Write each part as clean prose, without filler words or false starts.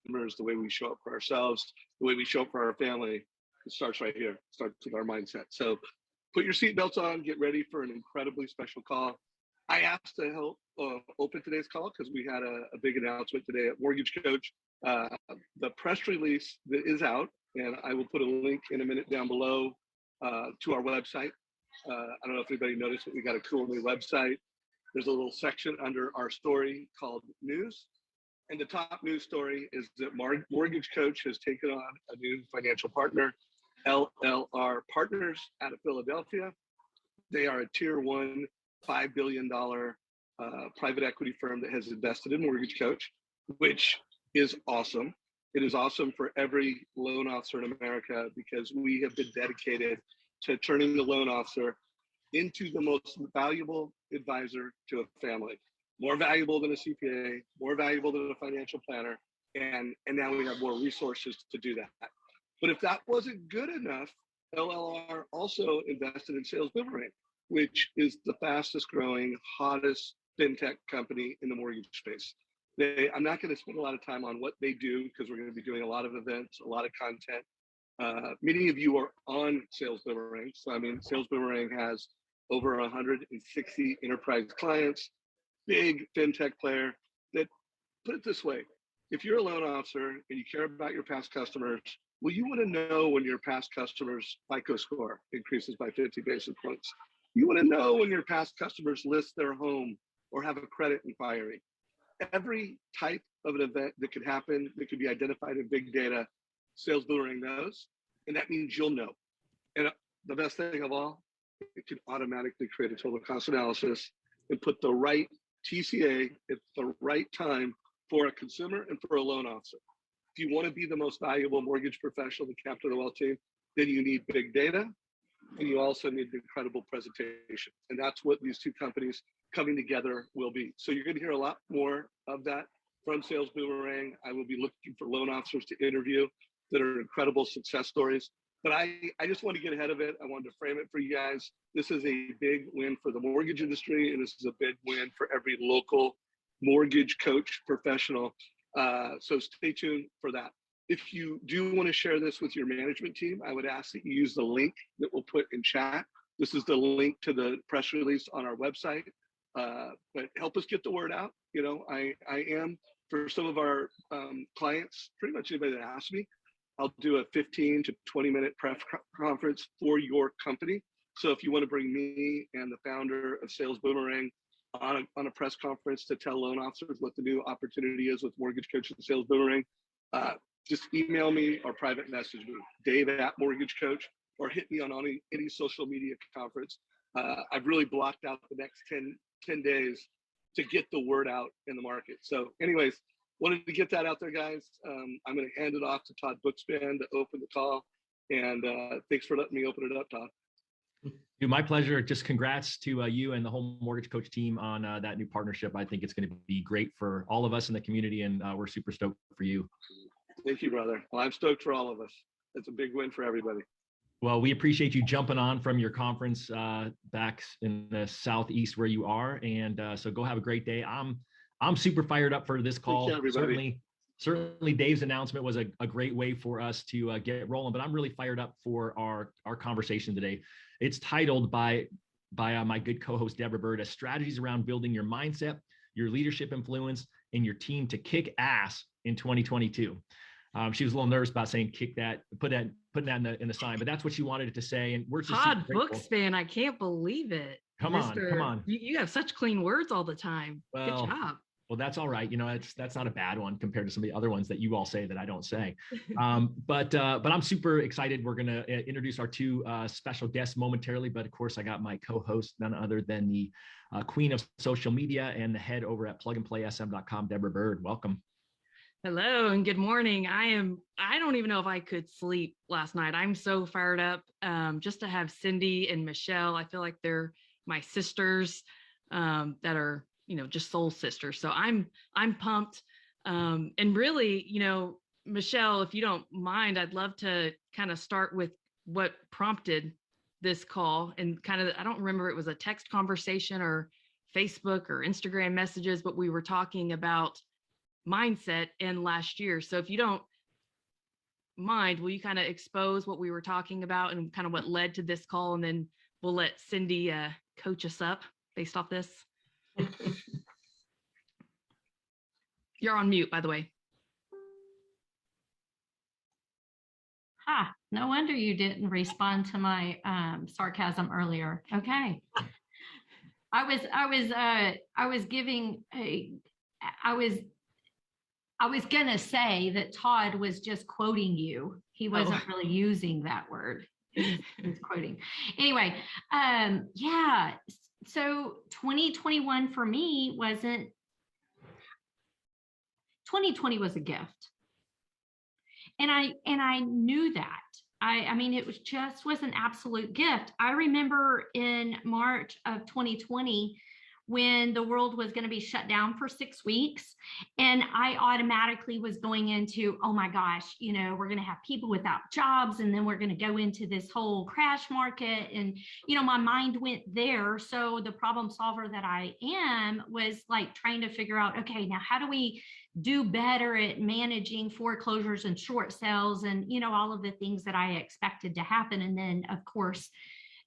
consumers, the way we show up for ourselves, the way we show up for our family. It starts right here. It starts with our mindset. So put your seatbelts on, get ready for an incredibly special call. I asked to help open today's call because we had a big announcement today at Mortgage Coach. The press release that is out, and I will put a link in a minute down below to our website. I don't know if anybody noticed, but we got a cool new website. There's a little section under our story called News. And the top news story is that Mortgage Coach has taken on a new financial partner, LLR Partners out of Philadelphia. They are a tier one, $5 billion private equity firm that has invested in Mortgage Coach, which is awesome. It is awesome for every loan officer in America because we have been dedicated to turning the loan officer into the most valuable advisor to a family. More valuable than a CPA, more valuable than a financial planner, and now we have more resources to do that. But if that wasn't good enough, LLR also invested in Sales Boomerang, which is the fastest growing, hottest fintech company in the mortgage space. I'm not going to spend a lot of time on what they do because we're going to be doing a lot of events, a lot of content. Many of you are on Sales Boomerang. So, I mean, Sales Boomerang has over 160 enterprise clients, big fintech player that, put it this way, if you're a loan officer and you care about your past customers, well, you want to know when your past customers' FICO score increases by 50 basis points. You want to know when your past customers list their home or have a credit inquiry. Every type of an event that could happen, that could be identified in big data, Sales Boomerang knows, and that means you'll know. And the best thing of all, it can automatically create a total cost analysis and put the right TCA at the right time for a consumer and for a loan officer. If you want to be the most valuable mortgage professional that capture the wealth team, then you need big data, and you also need an incredible presentation. And that's what these two companies coming together will be. So you're going to hear a lot more of that from Sales Boomerang. I will be looking for loan officers to interview that are incredible success stories. But I just want to get ahead of it. I wanted to frame it for you guys. This is a big win for the mortgage industry, and this is a big win for every local mortgage coach professional. So stay tuned for that. If you do want to share this with your management team, I would ask that you use the link that we'll put in chat. This is the link to the press release on our website. But help us get the word out. You know, I am, for some of our clients, pretty much anybody that asks me, I'll do a 15 to 20 minute press conference for your company. So if you want to bring me and the founder of Sales Boomerang on a press conference to tell loan officers what the new opportunity is with Mortgage Coach and Sales Boomerang, just email me or private message me, Dave@Mortgage Coach, or hit me on any social media conference. I've really blocked out the next 10 days to get the word out in the market. So anyways, wanted to get that out there, guys. I'm going to hand it off to Todd Bookspan to open the call. And thanks for letting me open it up, Todd. Dude, my pleasure. Just congrats to you and the whole Mortgage Coach team on that new partnership. I think it's going to be great for all of us in the community, and we're super stoked for you. Thank you, brother. Well, I'm stoked for all of us. It's a big win for everybody. Well, we appreciate you jumping on from your conference back in the Southeast where you are. And so go have a great day. I'm super fired up for this call. Certainly Dave's announcement was a great way for us to get rolling, but I'm really fired up for our conversation today. It's titled by my good co-host, Deborah Bird, as Strategies Around Building Your Mindset, Your Leadership Influence, and Your Team to Kick Ass in 2022. She was a little nervous about saying kick that, putting that in the sign, but that's what she wanted it to say. And we're just Todd Bookspan, I can't believe it. Come on. You have such clean words all the time. Well, good job. Well, that's all right. You know, that's not a bad one compared to some of the other ones that you all say that I don't say. But I'm super excited. We're going to introduce our two special guests momentarily. But of course, I got my co-host, none other than the queen of social media and the head over at plugandplaysm.com, Deborah Bird. Welcome. Hello and good morning. I don't even know if I could sleep last night. I'm so fired up just to have Cindy and Michelle. I feel like they're my sisters that are, you know, just soul sisters. So I'm pumped. And really, you know, Michelle, if you don't mind, I'd love to kind of start with what prompted this call and kind of, I don't remember it was a text conversation or Facebook or Instagram messages, but we were talking about mindset in last year. So if you don't mind, will you kind of expose what we were talking about and kind of what led to this call? And then we'll let Cindy coach us up based off this. You're on mute, by the way. No wonder you didn't respond to my sarcasm earlier. Okay. I was gonna say that Todd was just quoting you. He wasn't really using that word. He was quoting. Anyway, yeah. So 2021 for me 2020 was a gift. And I knew that. I mean, it was an absolute gift. I remember in March of 2020, when the world was going to be shut down for 6 weeks, and I automatically was going into, oh my gosh, we're going to have people without jobs, and then we're going to go into this whole crash market. And, my mind went there. So the problem solver that I am was like trying to figure out, okay, now how do we do better at managing foreclosures and short sales and, all of the things that I expected to happen. And then, of course,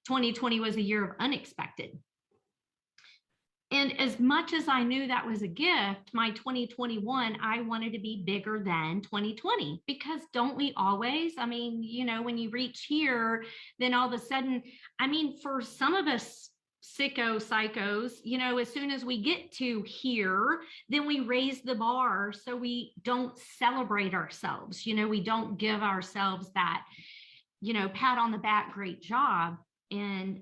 2020 was a year of unexpected. And as much as I knew that was a gift, my 2021, I wanted to be bigger than 2020, because don't we always? I mean, when you reach here, then all of a sudden, I mean, for some of us psychos, as soon as we get to here, then we raise the bar. So we don't celebrate ourselves, we don't give ourselves that, pat on the back, great job. And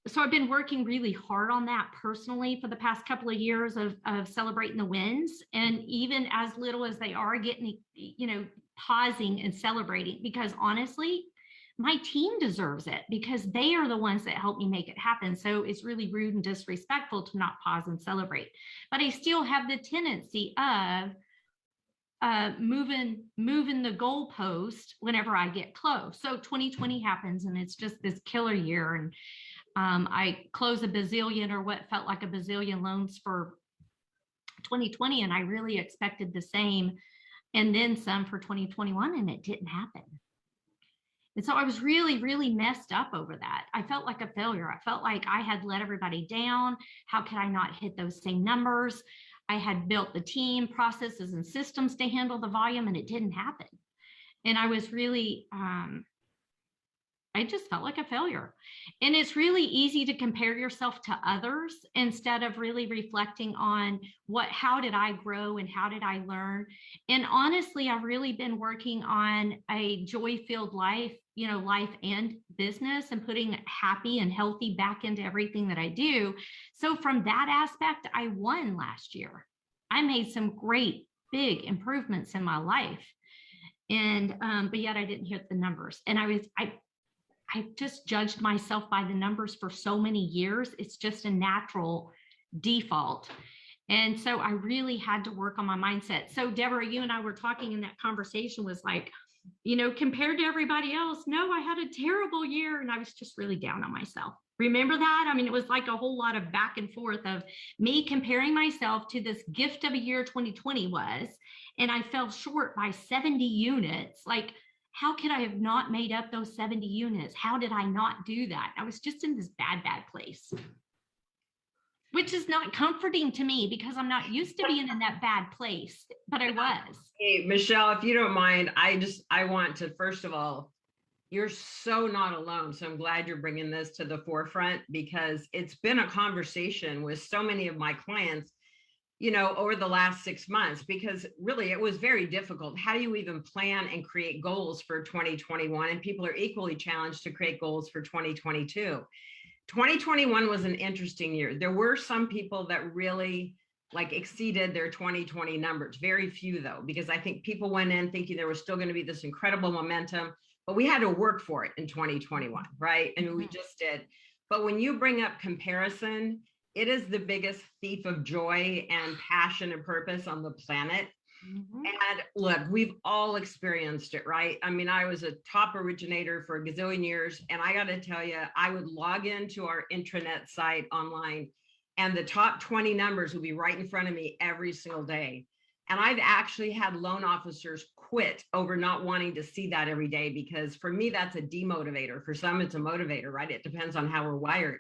so I've been working really hard on that personally for the past couple of years of celebrating the wins. And even as little as they are, getting, pausing and celebrating, because honestly, my team deserves it, because they are the ones that helped me make it happen. So it's really rude and disrespectful to not pause and celebrate. But I still have the tendency of moving the goalpost whenever I get close. So 2020 happens, and it's just this killer year. And I closed a bazillion, or what felt like a bazillion, loans for 2020. And I really expected the same and then some for 2021, and it didn't happen. And so I was really, really messed up over that. I felt like a failure. I felt like I had let everybody down. How could I not hit those same numbers? I had built the team, processes, and systems to handle the volume, and it didn't happen. And I was really, I just felt like a failure. And it's really easy to compare yourself to others instead of really reflecting on how did I grow and how did I learn? And honestly, I've really been working on a joy-filled life, life and business, and putting happy and healthy back into everything that I do. So from that aspect, I won last year. I made some great big improvements in my life. And, but yet I didn't hit the numbers. And I just judged myself by the numbers for so many years. It's just a natural default. And so I really had to work on my mindset. So Deborah, you and I were talking, in that conversation was like, compared to everybody else, no, I had a terrible year. And I was just really down on myself. Remember that? I mean, it was like a whole lot of back and forth of me comparing myself to this gift of a year 2020 was, and I fell short by 70 units. Like, how could I have not made up those 70 units? How did I not do that? I was just in this bad place, which is not comforting to me, because I'm not used to being in that bad place, but I was. Hey, Michelle, if you don't mind, I want to, first of all, you're so not alone. So I'm glad you're bringing this to the forefront, because it's been a conversation with so many of my clients, over the last 6 months, because really it was very difficult. How do you even plan and create goals for 2021? And people are equally challenged to create goals for 2022. 2021 was an interesting year. There were some people that really exceeded their 2020 numbers. Very few though, because I think people went in thinking there was still going to be this incredible momentum, but we had to work for it in 2021, right? And we just did. But when you bring up comparison, it is the biggest thief of joy and passion and purpose on the planet. Mm-hmm. And look, we've all experienced it, right? I mean, I was a top originator for a gazillion years, and I got to tell you, I would log into our intranet site online, and the top 20 numbers would be right in front of me every single day. And I've actually had loan officers quit over not wanting to see that every day, because for me, that's a demotivator. For some, it's a motivator, right? It depends on how we're wired.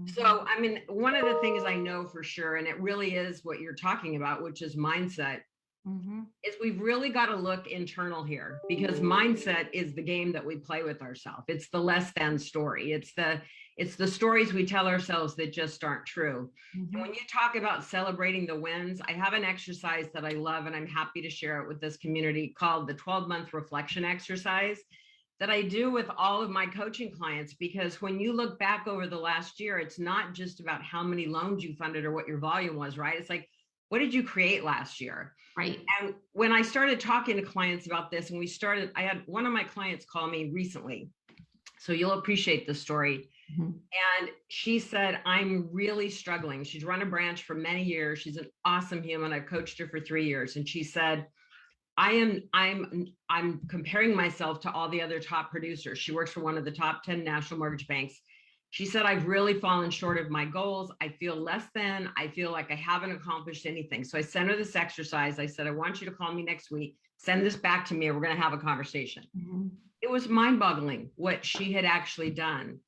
So, I mean, one of the things I know for sure, and it really is what you're talking about, which is mindset, is we've really got to look internal here, because mindset is the game that we play with ourselves. It's the less than story. It's the stories we tell ourselves that just aren't true. And when you talk about celebrating the wins, I have an exercise that I love, and I'm happy to share it with this community, called the 12-month reflection exercise, that I do with all of my coaching clients. Because when you look back over the last year, it's not just about how many loans you funded or what your volume was, right? It's like, what did you create last year? Right. And when I started talking to clients about this, and I had one of my clients call me recently, so you'll appreciate the story. And she said, I'm really struggling. She's run a branch for many years. She's an awesome human. I've coached her for 3 years. And she said, I'm comparing myself to all the other top producers. She works for one of the top 10 national mortgage banks. She said, I've really fallen short of my goals. I feel less than. I feel like I haven't accomplished anything. So I sent her this exercise. I said, I want you to call me next week. Send this back to me, and we're going to have a conversation. It was mind-boggling what she had actually done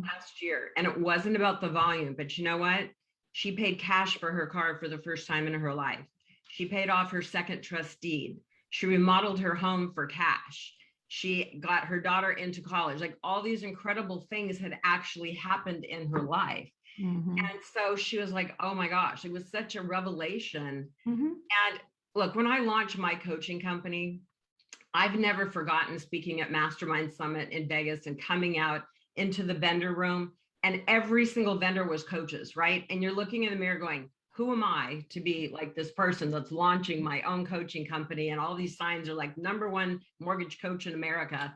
last year. And it wasn't about the volume, but you know what? She paid cash for her car for the first time in her life. She paid off her second trust deed. She remodeled her home for cash. She got her daughter into college. Like, all these incredible things had actually happened in her life. And so she was like, oh my gosh, it was such a revelation. And look, when I launched my coaching company, I've never forgotten speaking at Mastermind Summit in Vegas and coming out into the vendor room, and every single vendor was coaches, right? And you're looking in the mirror going, who am I to be like this person that's launching my own coaching company? And all these signs are like #1 mortgage coach in America.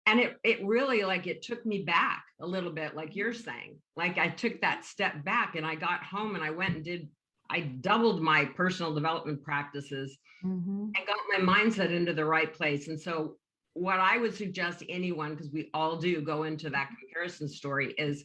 And it really, like, it took me back a little bit, like you're saying. Like, I took that step back, and I got home, and I went and I doubled my personal development practices and got my mindset into the right place. And so what I would suggest to anyone, because we all do go into that comparison story, is,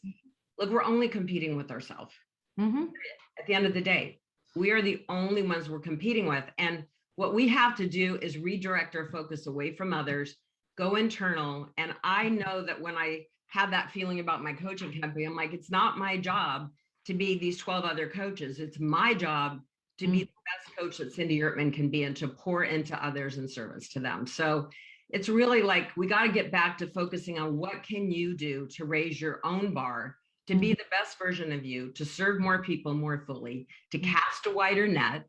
look, we're only competing with ourselves. At the end of the day, we are the only ones we're competing with. And what we have to do is redirect our focus away from others, go internal. And I know that when I had that feeling about my coaching company, I'm like, it's not my job to be these 12 other coaches. It's my job to be the best coach that Cindy Ertman can be, and to pour into others in service to them. So it's really like, we got to get back to focusing on what can you do to raise your own bar, to be the best version of you, to serve more people more fully, to cast a wider net.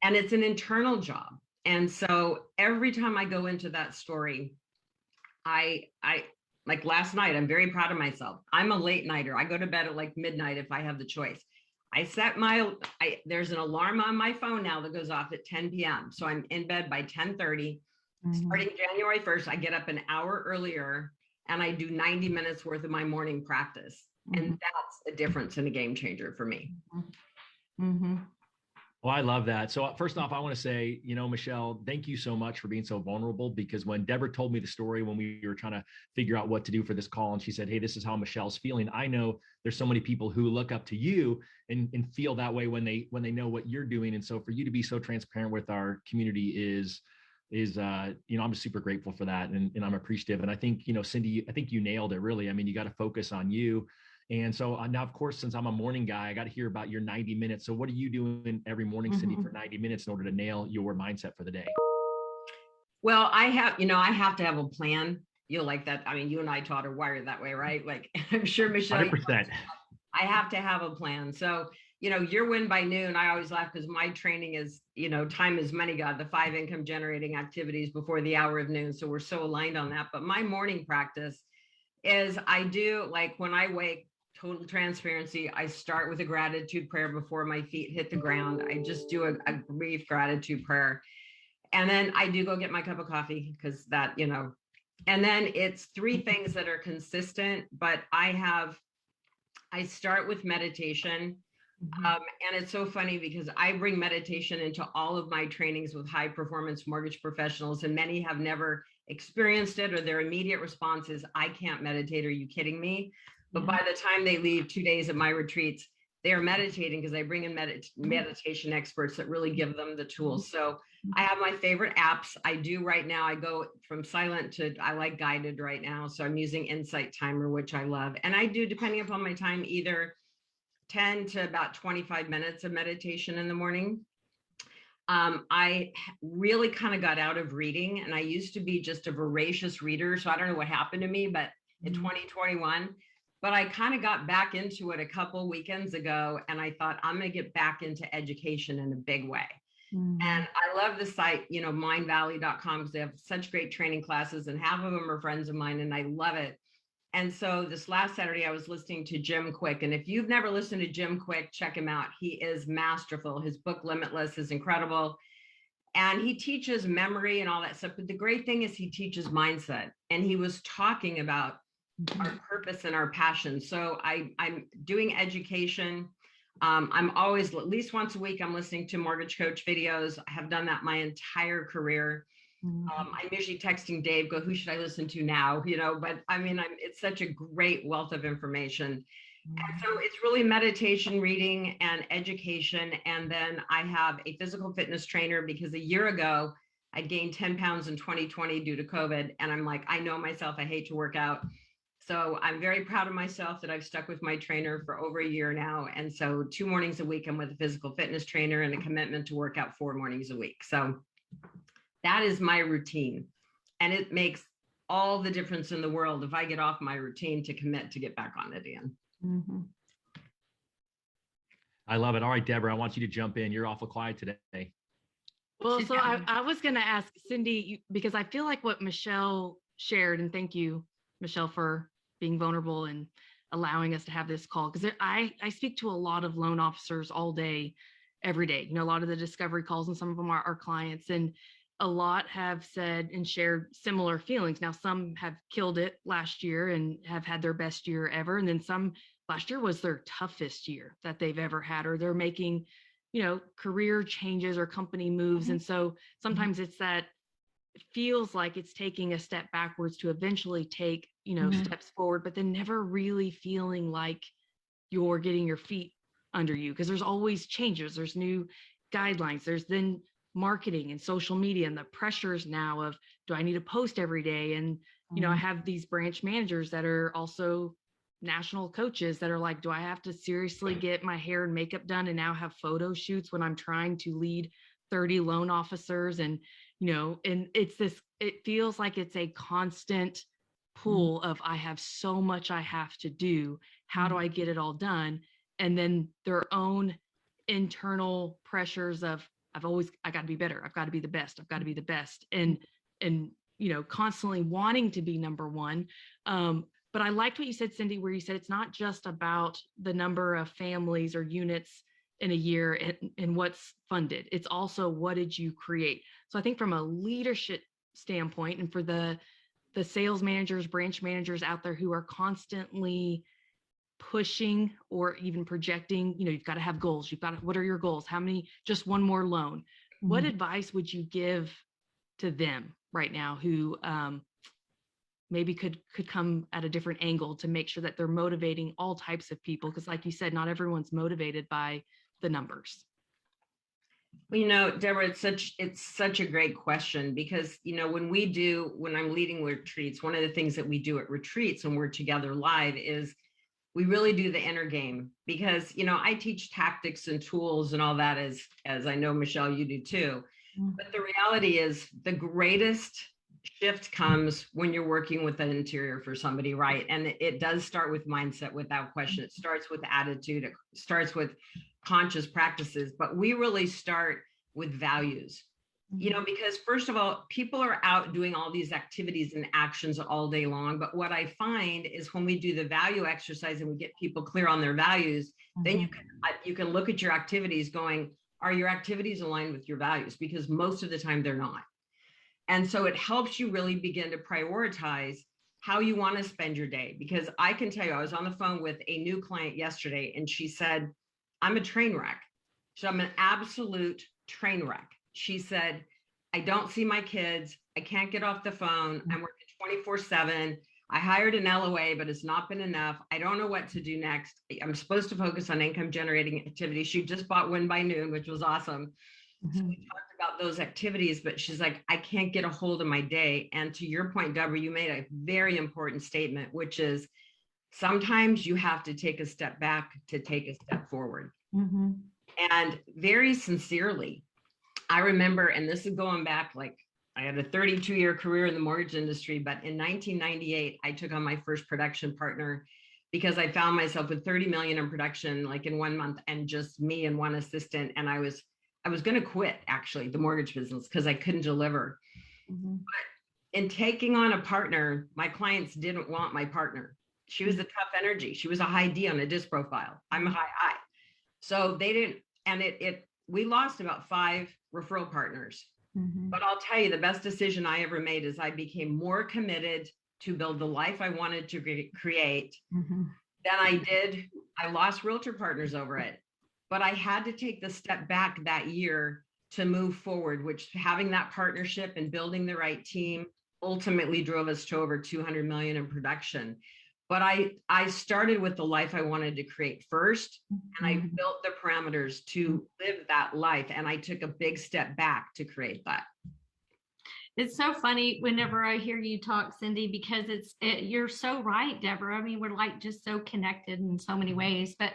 And it's an internal job. And so every time I go into that story, I like last night, I'm very proud of myself. I'm a late nighter. I go to bed at like midnight if I have the choice. I set there's an alarm on my phone now that goes off at 10 p.m. So I'm in bed by 10:30. Starting January 1st, I get up an hour earlier, and I do 90 minutes worth of my morning practice. And that's a difference and a game changer for me. Well, I love that. So first off, I want to say, Michelle, thank you so much for being so vulnerable, because when Deborah told me the story, when we were trying to figure out what to do for this call, and she said, hey, this is how Michelle's feeling, I know there's so many people who look up to you and feel that way when they know what you're doing. And so for you to be so transparent with our community is I'm super grateful for that. And I'm appreciative. And I think, Cindy, I think you nailed it really. I mean, you got to focus on you. And so now, of course, since I'm a morning guy, I got to hear about your 90 minutes. So what are you doing every morning, Cindy, for 90 minutes in order to nail your mindset for the day? Well, I have to have a plan. You'll like that. I mean, you and I taught her wired that way, right? Like, I'm sure, Michelle, 100%. I have to have a plan. So, your win by noon, I always laugh, because my training is, time is money, God, the 5 income generating activities before the hour of noon. So we're so aligned on that. But my morning practice is, I do, like, when I wake, total transparency, I start with a gratitude prayer before my feet hit the ground. I just do a brief gratitude prayer. And then I do go get my cup of coffee, because that, and then it's 3 things that are consistent, but I start with meditation. And it's so funny, because I bring meditation into all of my trainings with high performance mortgage professionals, and many have never experienced it, or their immediate response is, I can't meditate. Are you kidding me? But by the time they leave 2 days at my retreats, they are meditating because I bring in meditation experts that really give them the tools. So I have my favorite apps. I do right now, I go from silent to, I like guided right now. So I'm using Insight Timer, which I love. And I do, depending upon my time, either 10 to about 25 minutes of meditation in the morning. I really kind of got out of reading, and I used to be just a voracious reader. So I don't know what happened to me, but in 2021, but I kind of got back into it a couple weekends ago, and I thought I'm going to get back into education in a big way. And I love the site, mindvalley.com, because they have such great training classes, and half of them are friends of mine, and I love it. And so this last Saturday, I was listening to Jim Quick. And if you've never listened to Jim Quick, check him out. He is masterful. His book, Limitless, is incredible. And he teaches memory and all that stuff. But the great thing is he teaches mindset. And he was talking about our purpose and our passion. So I'm doing education. I'm always, at least once a week, I'm listening to mortgage coach videos. I have done that my entire career. I'm usually texting Dave, go, who should I listen to now? But I mean, it's such a great wealth of information. And so it's really meditation, reading, and education. And then I have a physical fitness trainer, because a year ago, I gained 10 pounds in 2020 due to COVID. And I'm like, I know myself, I hate to work out. So I'm very proud of myself that I've stuck with my trainer for over a year now. And so 2 mornings a week, I'm with a physical fitness trainer, and a commitment to work out 4 mornings a week. So that is my routine. And it makes all the difference in the world if I get off my routine to commit to get back on it again. I love it. All right, Deborah, I want you to jump in. You're awful quiet today. Well, so I was going to ask Cindy, because I feel like what Michelle shared, and thank you, Michelle, for being vulnerable and allowing us to have this call, because I speak to a lot of loan officers all day, every day. A lot of the discovery calls, and some of them are our clients, and a lot have said and shared similar feelings. Now, some have killed it last year and have had their best year ever. And then some, last year was their toughest year that they've ever had, or they're making, career changes or company moves. And so sometimes it's that it feels like it's taking a step backwards to eventually take, steps forward, but then never really feeling like you're getting your feet under you, because there's always changes. There's new guidelines. There's then marketing and social media, and the pressures now of, do I need to post every day? And, I have these branch managers that are also national coaches that are like, do I have to seriously get my hair and makeup done and now have photo shoots when I'm trying to lead 30 loan officers? And, and it feels like it's a constant pull of, I have so much I have to do. How do I get it all done? And then their own internal pressures of, I got to be better. I've got to be the best. I've got to be the best. And, constantly wanting to be number one. But I liked what you said, Cindy, where you said it's not just about the number of families or units in a year and what's funded. It's also, what did you create? So I think from a leadership standpoint, and for the sales managers, branch managers out there who are constantly pushing or even projecting, you've got to have goals. What are your goals? How many, just one more loan? What advice would you give to them right now who maybe could come at a different angle to make sure that they're motivating all types of people? Because like you said, not everyone's motivated by the numbers. Well, Deborah, it's such a great question, because, when I'm leading retreats, one of the things that we do at retreats when we're together live is we really do the inner game, because, I teach tactics and tools and all that, as I know, Michelle, you do too. But the reality is the greatest shift comes when you're working with an interior for somebody, right? And it does start with mindset, without question. It starts with attitude. It starts with conscious practices, but we really start with values. Because first of all, people are out doing all these activities and actions all day long. But what I find is when we do the value exercise and we get people clear on their values, then you can look at your activities going, are your activities aligned with your values? Because most of the time they're not. And so it helps you really begin to prioritize how you want to spend your day. Because I can tell you, I was on the phone with a new client yesterday, and she said, I'm a train wreck. So I'm an absolute train wreck. She said, I don't see my kids. I can't get off the phone. I'm working 24/7. I hired an LOA, but it's not been enough. I don't know what to do next. I'm supposed to focus on income generating activities. She just bought Win by Noon, which was awesome. So we talked about those activities, but she's like, I can't get a hold of my day. And to your point, Deborah, you made a very important statement, which is sometimes you have to take a step back to take a step forward. And very sincerely, I remember, and this is going back, like I had a 32-year career in the mortgage industry, but in 1998, I took on my first production partner because I found myself with 30 million in production, like in 1 month, and just me and one assistant. And I was going to quit actually the mortgage business because I couldn't deliver. But in taking on a partner, my clients didn't want my partner. She was a tough energy. She was a high D on a DISC profile. I'm a high I. So they didn't, and we lost about 5 referral partners. But I'll tell you, the best decision I ever made is I became more committed to build the life I wanted to create than I did. I lost realtor partners over it, but I had to take the step back that year to move forward, which having that partnership and building the right team ultimately drove us to over 200 million in production. But I started with the life I wanted to create first, and I built the parameters to live that life. And I took a big step back to create that. It's so funny whenever I hear you talk, Cindy, because you're so right, Deborah. I mean, we're like just so connected in so many ways. But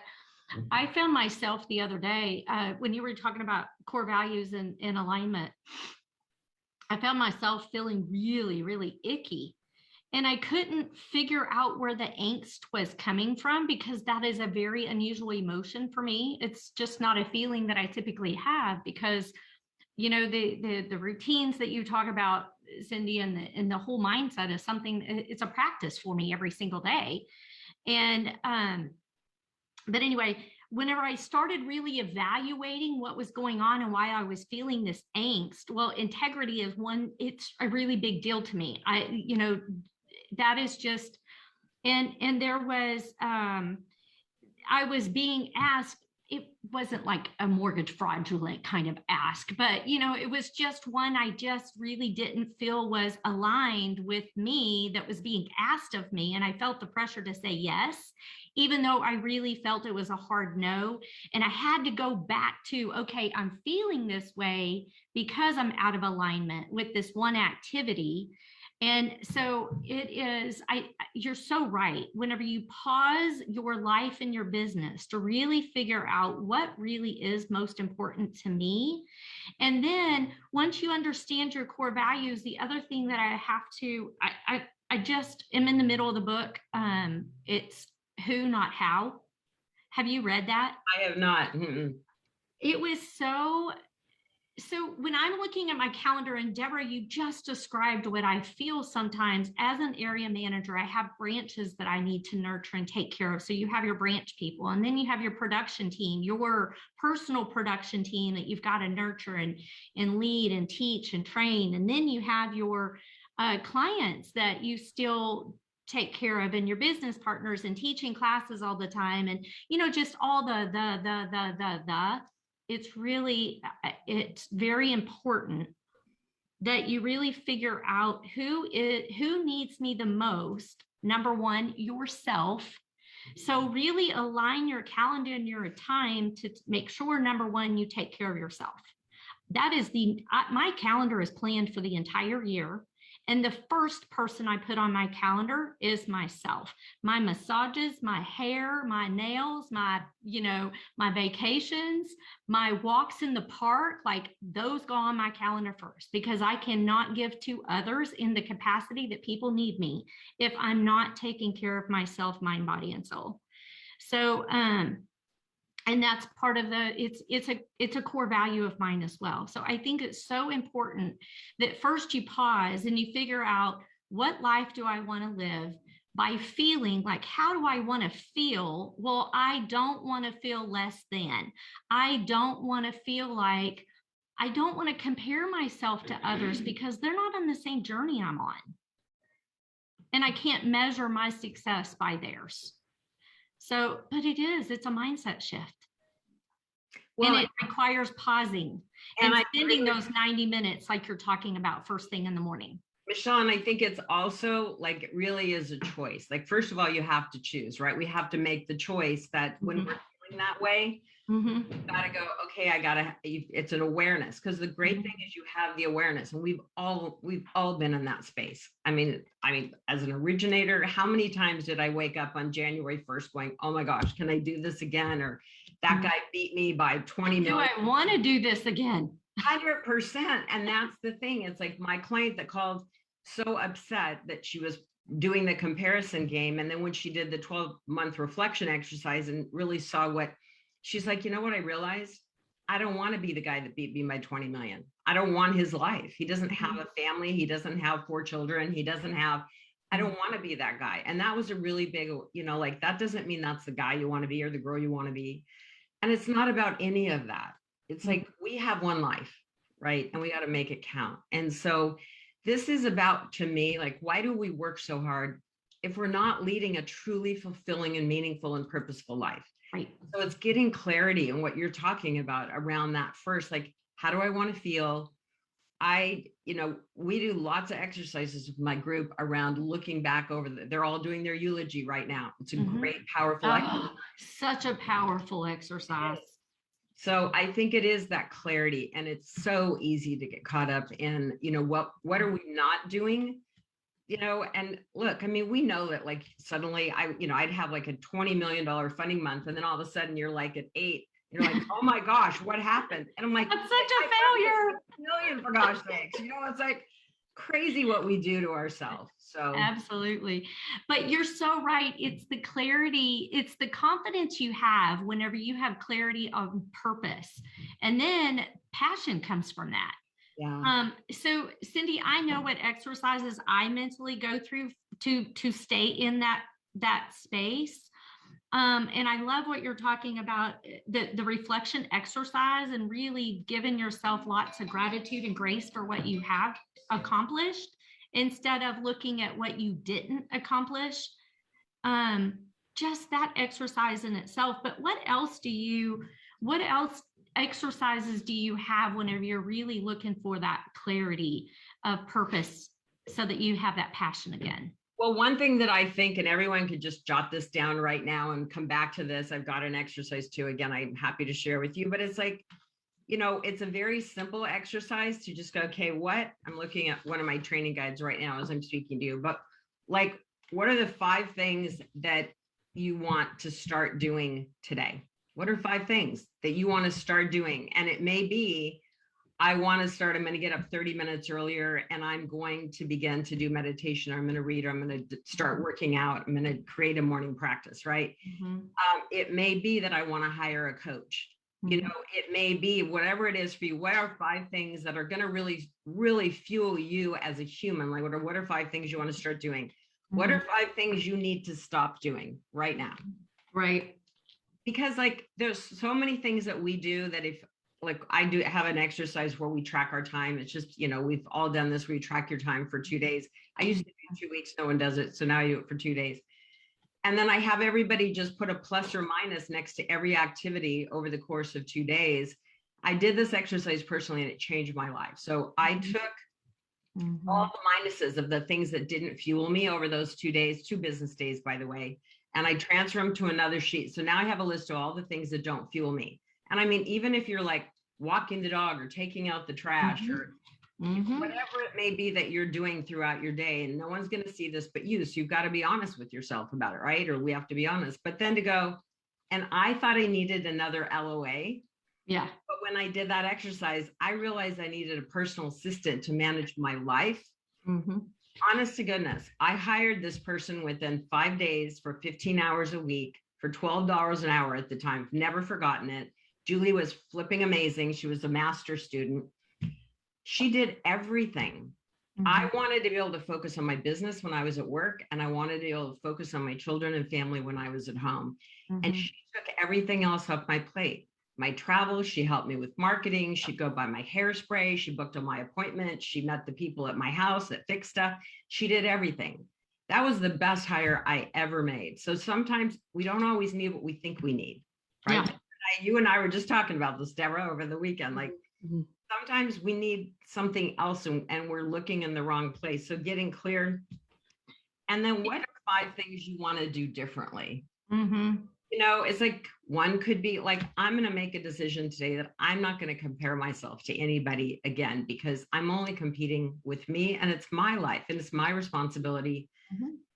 I found myself the other day when you were talking about core values and alignment, I found myself feeling really, really icky. And I couldn't figure out where the angst was coming from, because that is a very unusual emotion for me. It's just not a feeling that I typically have, because, you know, the routines that you talk about, Cindy, and the whole mindset is something, it's a practice for me every single day. And, but anyway, whenever I started really evaluating what was going on and why I was feeling this angst, well, integrity is one, it's a really big deal to me. That is just, and there was, I was being asked, it wasn't like a mortgage fraudulent kind of ask, but, you know, it was just one I just really didn't feel was aligned with me, that was being asked of me. And I felt the pressure to say yes, even though I really felt it was a hard no. And I had to go back to, okay, I'm feeling this way because I'm out of alignment with this one activity. And so it is, you're so right. Whenever you pause your life and your business to really figure out what really is most important to me. And then once you understand your core values, the other thing that I have to, I just am in the middle of the book. It's Who, Not How. Have you read that? I have not. It was so when I'm looking at my calendar, and Deborah, you just described what I feel sometimes as an area manager. I have branches that I need to nurture and take care of. So you have your branch people, and then you have your production team, your personal production team that you've got to nurture and lead and teach and train. And then you have your clients that you still take care of, and your business partners, and teaching classes all the time. And, you know, just all the. It's very important that you really figure out who needs me the most. Number one, yourself. So really align your calendar and your time to make sure, number one, you take care of yourself. That is my calendar is planned for the entire year. And the first person I put on my calendar is myself. My massages, my hair, my nails, my vacations, my walks in the park, like those go on my calendar first, because I cannot give to others in the capacity that people need me if I'm not taking care of myself, mind, body, and soul. So, and that's part of it's a core value of mine as well. So I think it's so important that first you pause and you figure out, what life do I want to live by feeling like, how do I want to feel? Well, I don't want to feel less than. I don't want to feel like, I don't want to compare myself to others because they're not on the same journey I'm on. And I can't measure my success by theirs. So, but it's a mindset shift. Well, and it requires pausing and spending those 90 minutes like you're talking about first thing in the morning. Michelle, and I think it's also like, it really is a choice. Like, first of all, you have to choose, right? We have to make the choice that when we're feeling that way, you gotta go, okay, it's an awareness. Because the great thing is you have the awareness, and we've all been in that space. I mean, as an originator, how many times did I wake up on January 1st going, oh my gosh, can I do this again? Or that guy beat me by 20 Do million. I want to do this again? 100%. And that's the thing. It's like my client that called so upset that she was doing the comparison game. And then when she did the 12-month reflection exercise and really saw what she's like, you know what I realized? I don't want to be the guy that beat me by 20 million. I don't want his life. He doesn't have a family. He doesn't have 4 children. I don't want to be that guy. And that was a really big, like, that doesn't mean that's the guy you want to be or the girl you want to be. And it's not about any of that. It's like, we have one life, right? And we got to make it count. And so this is about, to me, like, why do we work so hard if we're not leading a truly fulfilling and meaningful and purposeful life? Right. So it's getting clarity in what you're talking about around that first, like, how do I want to feel? We do lots of exercises with my group around looking back over they're all doing their eulogy right now. It's a great, powerful exercise. Such a powerful exercise. So I think it is that clarity, and it's so easy to get caught up in, what are we not doing? And look, I mean, we know that, like, suddenly I'd have like a $20 million funding month, and then all of a sudden you're like at 8. You're like, oh my gosh, what happened? And I'm like, that's such a failure. Million, for gosh sakes. It's like crazy what we do to ourselves. So absolutely. But you're so right. It's the clarity, it's the confidence you have whenever you have clarity on purpose. And then passion comes from that. Yeah. So Cindy, I know what exercises I mentally go through to stay in that space. And I love what you're talking about, the reflection exercise, and really giving yourself lots of gratitude and grace for what you have accomplished instead of looking at what you didn't accomplish. Just that exercise in itself. But what else exercises do you have whenever you're really looking for that clarity of purpose so that you have that passion again? Well, one thing that I think, and everyone could just jot this down right now and come back to this. I've got an exercise too. Again, I'm happy to share with you, but it's like, it's a very simple exercise to just go, okay, I'm looking at one of my training guides right now as I'm speaking to you, but like, what are the 5 things that you want to start doing today? What are 5 things that you want to start doing? And it may be, I'm going to get up 30 minutes earlier, and I'm going to begin to do meditation. I'm going to read, or I'm going to start working out. I'm going to create a morning practice, right? It may be that I want to hire a coach. It may be whatever it is for you. What are 5 things that are going to really, really fuel you as a human? Like, what are 5 things you want to start doing? What are 5 things you need to stop doing right now? Right. Because, like, there's so many things that we do that I do have an exercise where we track our time. It's just, we've all done this where you track your time for 2 days. I used to do 2 weeks, no one does it. So now I do it for 2 days. And then I have everybody just put a plus or minus next to every activity over the course of 2 days. I did this exercise personally, and it changed my life. So I took all the minuses of the things that didn't fuel me over those 2 days, 2 business days, by the way, and I transfer them to another sheet. So now I have a list of all the things that don't fuel me. And I mean, even if you're like walking the dog or taking out the trash or whatever it may be that you're doing throughout your day, and no one's going to see this but you, so you've got to be honest with yourself about it, right? Or we have to be honest. But then to go, and I thought I needed another LOA. Yeah. But when I did that exercise, I realized I needed a personal assistant to manage my life. Honest to goodness, I hired this person within 5 days for 15 hours a week for $12 an hour at the time. Never forgotten it. Julie was flipping amazing. She was a master's student. She did everything. I wanted to be able to focus on my business when I was at work, and I wanted to be able to focus on my children and family when I was at home. And she took everything else off my plate. My travel, she helped me with marketing. She'd go buy my hairspray. She booked all my appointments. She met the people at my house that fixed stuff. She did everything. That was the best hire I ever made. So sometimes we don't always need what we think we need, right? Yeah. You and I were just talking about this, Deborah, over the weekend. Like, sometimes we need something else and we're looking in the wrong place. So getting clear. And then what are 5 things you want to do differently? You know, it's like one could be like, I'm going to make a decision today that I'm not going to compare myself to anybody again, because I'm only competing with me and it's my life and it's my responsibility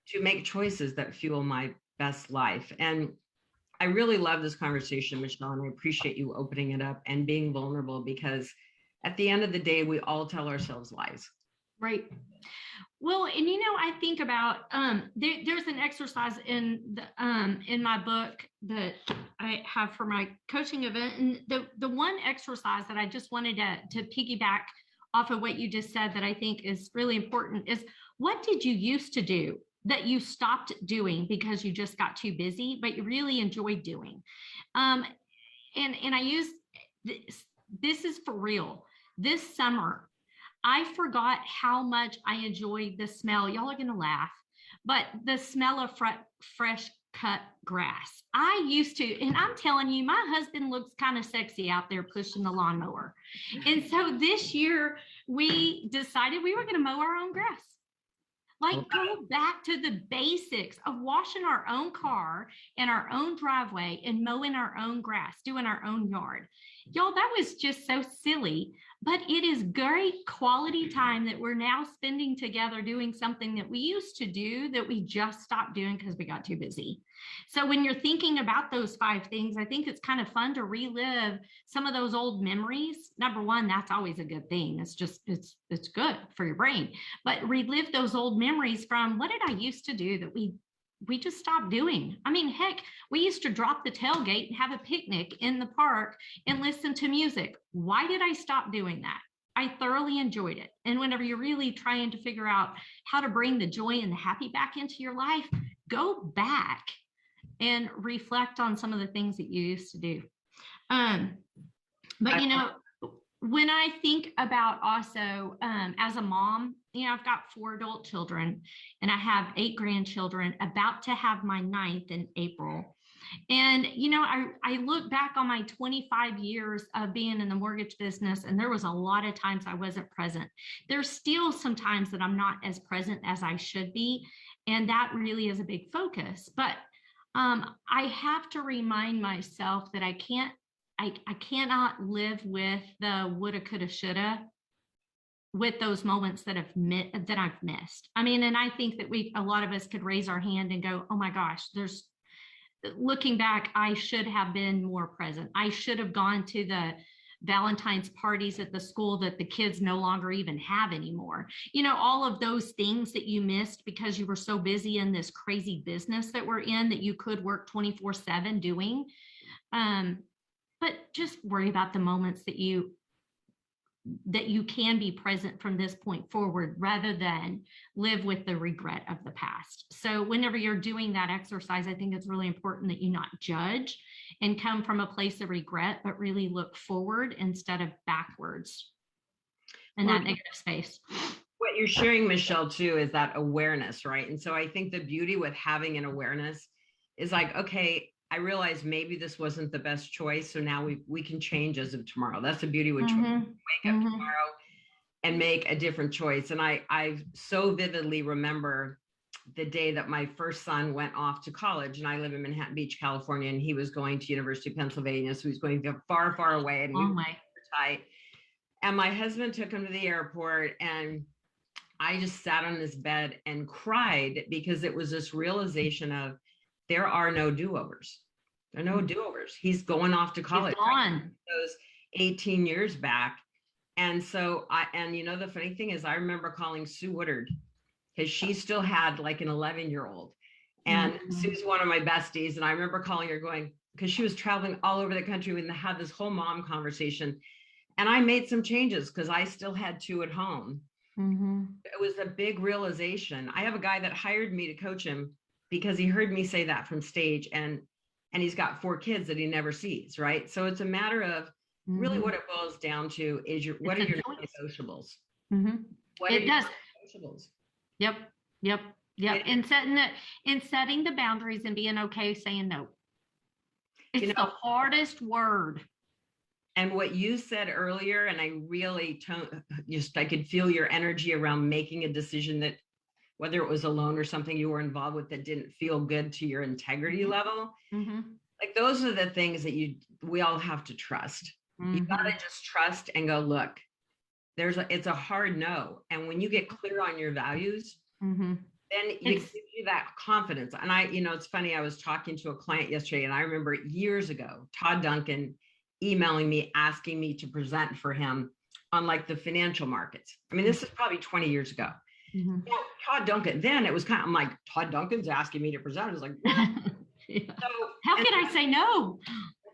to make choices that fuel my best life. And I really love this conversation, Michelle, and I appreciate you opening it up and being vulnerable, because at the end of the day, we all tell ourselves lies. Right. Well, and I think about there's an exercise in my book that I have for my coaching event, and the one exercise that I just wanted to piggyback off of what you just said that I think is really important is, what did you used to do that you stopped doing because you just got too busy, but you really enjoyed doing? And I use this is for real. This summer, I forgot how much I enjoyed the smell. Y'all are going to laugh, but the smell of fresh cut grass. I used to, and I'm telling you, my husband looks kind of sexy out there pushing the lawnmower. And so this year we decided we were going to mow our own grass. Like, go back to the basics of washing our own car in our own driveway and mowing our own grass, doing our own yard. Y'all, that was just so silly, but it is great quality time that we're now spending together doing something that we used to do that we just stopped doing because we got too busy. So when you're thinking about those 5 things, I think it's kind of fun to relive some of those old memories. Number one, that's always a good thing. It's just, it's good for your brain, but relive those old memories from, what did I used to do that we just stopped doing? I mean, heck, we used to drop the tailgate and have a picnic in the park and listen to music. Why did I stop doing that? I thoroughly enjoyed it. And whenever you're really trying to figure out how to bring the joy and the happy back into your life, go back and reflect on some of the things that you used to do. But when I think about also as a mom, I've got 4 adult children and I have 8 grandchildren, about to have my 9th in April. And, I look back on my 25 years of being in the mortgage business, and there was a lot of times I wasn't present. There's still some times that I'm not as present as I should be. And that really is a big focus. But I have to remind myself that I cannot live with the woulda, coulda, shoulda with those moments that I've missed. I mean, and I think that a lot of us could raise our hand and go, oh my gosh, looking back, I should have been more present. I should have gone to the Valentine's parties at the school that the kids no longer even have anymore. All of those things that you missed because you were so busy in this crazy business that we're in that you could work 24/7 doing. But just worry about the moments that you can be present from this point forward, rather than live with the regret of the past. So whenever you're doing that exercise, I think it's really important that you not judge and come from a place of regret, but really look forward instead of backwards in that negative space. What you're sharing, Michelle, too, is that awareness, right? And so I think the beauty with having an awareness is like, okay, I realize maybe this wasn't the best choice. So now we can change as of tomorrow. That's the beauty with wake up tomorrow and make a different choice. And I so vividly remember the day that my first son went off to college, and I live in Manhattan Beach, California, and he was going to University of Pennsylvania. So he was going far, far away, and we were tight. And my husband took him to the airport, and I just sat on this bed and cried, because it was this realization of, there are no do-overs. There are no do-overs. He's going off to college. Those 18 years back. And so the funny thing is, I remember calling Sue Woodard, because she still had like an 11-year-old. And Sue's one of my besties. And I remember calling her going, because she was traveling all over the country and had this whole mom conversation. And I made some changes because I still had 2 at home. It was a big realization. I have a guy that hired me to coach him because he heard me say that from stage, and he's got 4 kids that he never sees, right? So it's a matter of really what it boils down to is what are your non-negotiables? What are your non-negotiables? Yep. And setting the boundaries and being okay saying no. It's the hardest word. And what you said earlier, and I really I could feel your energy around making a decision that, whether it was a loan or something you were involved with that didn't feel good to your integrity level. Like those are the things that we all have to trust. You gotta just trust and go, look, it's a hard no. And when you get clear on your values, then it gives you that confidence. And it's funny, I was talking to a client yesterday, and I remember years ago, Todd Duncan emailing me, asking me to present for him on like the financial markets. I mean, this is probably 20 years ago. Well, Todd Duncan, then it was I'm like, Todd Duncan's asking me to present. I was like, what? So, how can I say no?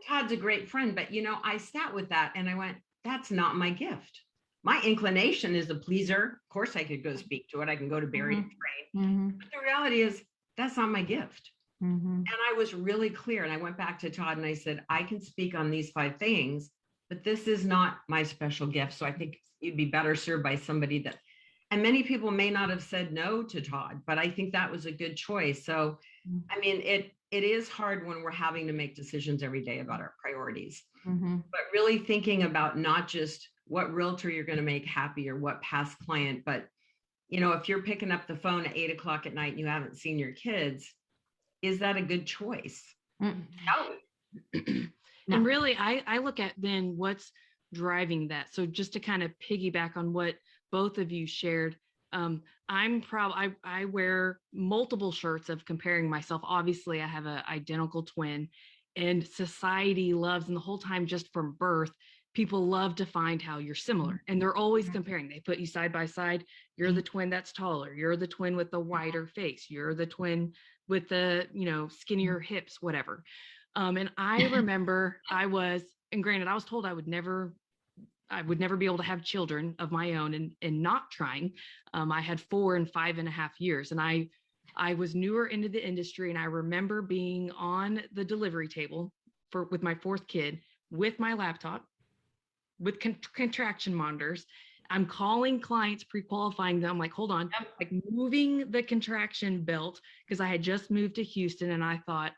Todd's a great friend, but I sat with that and I went, that's not my gift. My inclination is a pleaser. Of course, I could go speak to it. I can go to Barry and train. But the reality is, that's not my gift. And I was really clear. And I went back to Todd and I said, I can speak on these 5 things, but this is not my special gift. So I think you'd be better served by somebody that, and many people may not have said no to Todd, but I think that was a good choice. So, I mean, it is hard when we're having to make decisions every day about our priorities, but really thinking about not just what realtor you're going to make happy or what past client, but, if you're picking up the phone at 8:00 at night and you haven't seen your kids, is that a good choice? No. And really, I look at then what's driving that. So just to kind of piggyback on what both of you shared, I wear multiple shirts of comparing myself. Obviously, I have an identical twin, and society loves, and the whole time just from birth, people love to find how you're similar, and they're always comparing. They put you side by side. You're the twin that's taller. You're the twin with the wider face. You're the twin with the, skinnier hips, whatever. And I remember and granted, I was told I would never be able to have children of my own, and not trying. I had 4 and 5.5 years, and I was newer into the industry. And I remember being on the delivery table with my 4th kid, with my laptop, with contraction monitors. I'm calling clients, pre-qualifying them. Like, hold on, like moving the contraction belt, because I had just moved to Houston, and I thought,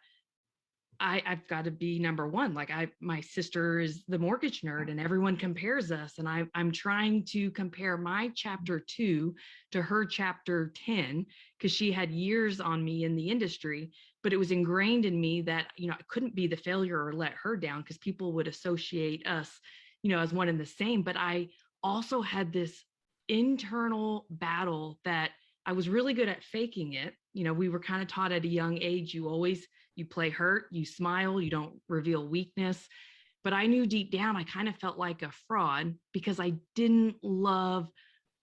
I've got to be number one. Like my sister is the mortgage nerd, and everyone compares us. And I'm trying to compare my chapter 2 to her chapter 10, because she had years on me in the industry, but it was ingrained in me that, I couldn't be the failure or let her down, because people would associate us, as one and the same. But I also had this internal battle that I was really good at faking it. We were kind of taught at a young age, you play hurt, you smile, you don't reveal weakness. But I knew deep down, I kind of felt like a fraud, because I didn't love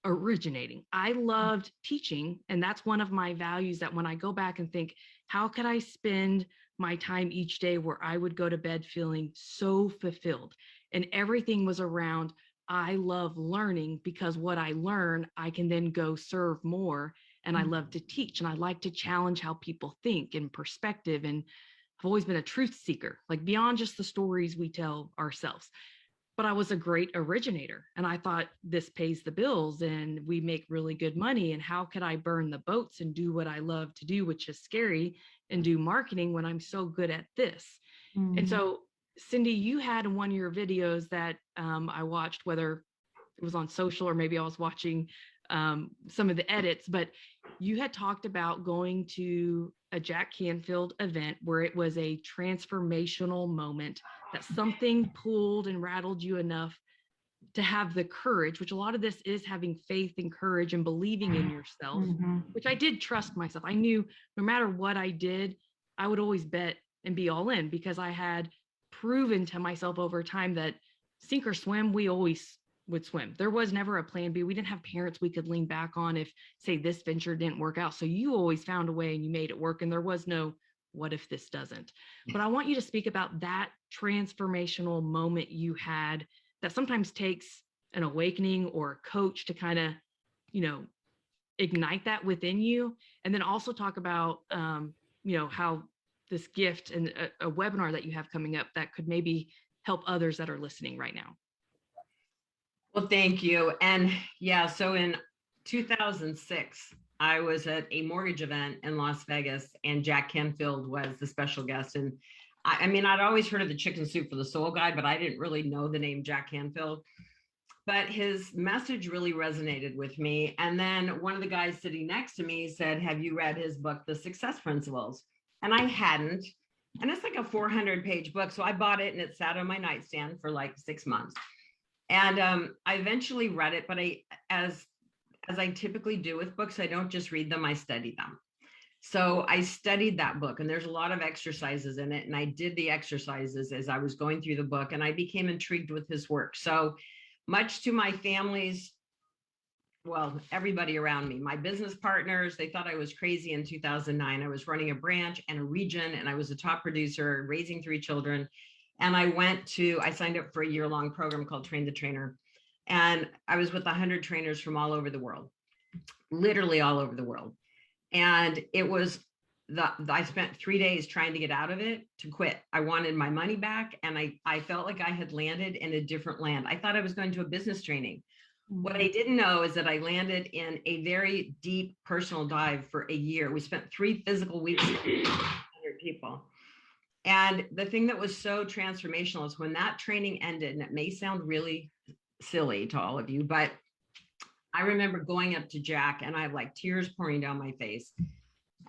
originating. I loved teaching. And that's one of my values, that when I go back and think, how could I spend my time each day where I would go to bed feeling so fulfilled? And everything was around, I love learning, because what I learn, I can then go serve more. And I love to teach, and I like to challenge how people think and perspective. And I've always been a truth seeker, like beyond just the stories we tell ourselves. But I was a great originator, and I thought, this pays the bills and we make really good money. And how could I burn the boats and do what I love to do, which is scary, and do marketing when I'm so good at this? And so, Cindy, you had one of your videos that I watched, whether it was on social or maybe I was watching some of the edits, but you had talked about going to a Jack Canfield event where it was a transformational moment, that something pulled and rattled you enough to have the courage, which a lot of this is having faith and courage and believing in yourself, which I did trust myself. I knew no matter what I did, I would always bet and be all in, because I had proven to myself over time that sink or swim, we always would swim. There was never a plan B. We didn't have parents we could lean back on if, say, this venture didn't work out. So you always found a way and you made it work. And there was no, what if this doesn't? But I want you to speak about that transformational moment you had, that sometimes takes an awakening or a coach to kind of, ignite that within you. And then also talk about, how this gift and a webinar that you have coming up that could maybe help others that are listening right now. Well, thank you. And yeah, so in 2006, I was at a mortgage event in Las Vegas, and Jack Canfield was the special guest. And I mean, I'd always heard of the Chicken Soup for the Soul guy, but I didn't really know the name Jack Canfield. But his message really resonated with me. And then one of the guys sitting next to me said, have you read his book, The Success Principles? And I hadn't. And it's like a 400-page book. So I bought it and it sat on my nightstand for like 6 months. And I eventually read it, but as I typically do with books, I don't just read them, I study them. So I studied that book, and there's a lot of exercises in it. And I did the exercises as I was going through the book, and I became intrigued with his work. So much to my family's, well, everybody around me, my business partners, they thought I was crazy in 2009. I was running a branch and a region, and I was a top producer, raising 3 children. And I signed up for a year-long program called Train the Trainer. And I was with 100 trainers from all over the world, literally all over the world. And it was I spent 3 days trying to get out of it, to quit. I wanted my money back, and I felt like I had landed in a different land. I thought I was going to a business training. What I didn't know is that I landed in a very deep personal dive for a year. We spent 3 physical weeks with 100 people. And the thing that was so transformational is when that training ended, and it may sound really silly to all of you, but I remember going up to Jack, and I have like tears pouring down my face.